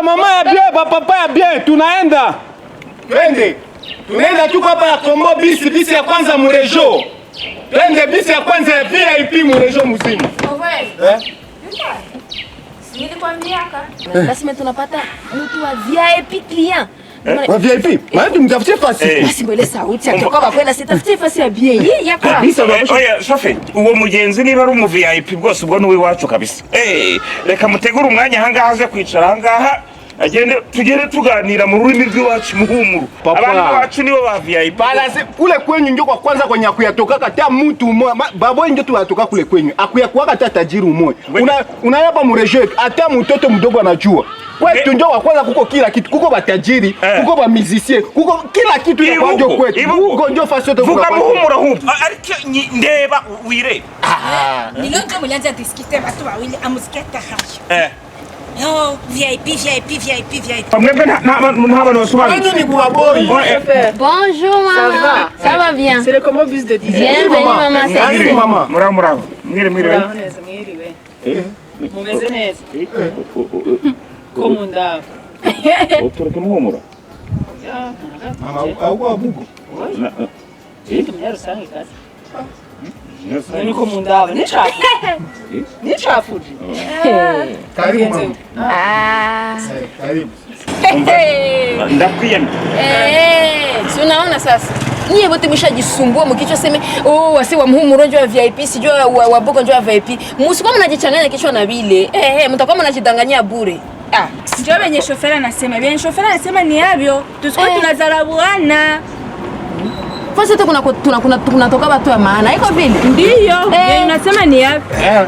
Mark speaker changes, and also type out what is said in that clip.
Speaker 1: ba mama ya bien, ba papa ya bien, tunaenda. Twende. Tunaenda tuko hapa ya Kombo bisi ya kwanza mu region. Twende bisi ya kwanza ya VIP mu region mzima.
Speaker 2: Nilikwambiaka. Basi mimi tunapata mtu wa VIP client.
Speaker 1: Wa VIP? Maana tumtafutie fasi.
Speaker 2: Basi mbele sauti atoka bakwenda sitafutie fasi ya bien. Yaka.
Speaker 3: Oya shofe, uwo mugenzi niba ari mu VIP bwose ubwo nuwe wacu kabisa. Reka mutegura umwanya hanga haze kwicara hanga. Tugende tuganira mu rurimi rw'iwacu muhumuru. Abantu bacu nibo ba VIP.
Speaker 1: Balaze kule kwenyu ndio kwa kwanza kwenye akuyatoka kata mtu mmoja. Babo ndio tuyatoka kule kwenyu. Akuyakuwa kata tajiri mmoja. Unayapa mu region hata mtoto mdogo anajua. Kwetu ndio wa kwanza kuko kila kitu. Kuko batajiri, kuko ba musicien, kuko kila kitu ya ndio kwetu. Huko ndio fasi yote
Speaker 3: kuko. Vuga muhumura hubu. Ariko ndeba wire.
Speaker 4: Nilonjo mulyanza discuter watu wawili amusiketa hayo. Oh, VIP.
Speaker 3: Mwembe n'abantu basubana.
Speaker 2: Bonjour maman. Ça va bien?
Speaker 5: C'est le Kombo bus de 10.
Speaker 2: Bienvenue maman.
Speaker 1: Salut maman.
Speaker 3: Murao. Mwiriwe.
Speaker 5: Mumeze neza. Komunda.
Speaker 3: Otureke muhumura.
Speaker 1: Mama au abugo.
Speaker 5: Tumya rusange kazi. Ni komunda ni chafu. Ni chafu.
Speaker 1: Karibu mama. Karibu.
Speaker 3: Ndakwiyana.
Speaker 2: Si unaona sasa? Nyie wote mshajisumbua mkichwa sema wasi wa muhumuro ndio wa VIP sijua wa boko ndio wa VIP. Msikuwa mnajichanganya kichwa na vile. Mtakuwa mnajidanganyia bure.
Speaker 4: Ndio wenye shofera anasema ni havyo. Tusikuwa tunazarabuana.
Speaker 2: Fasi tunatoka watu wa maana. Iko vile?
Speaker 4: Ndio. Unasema ni havyo.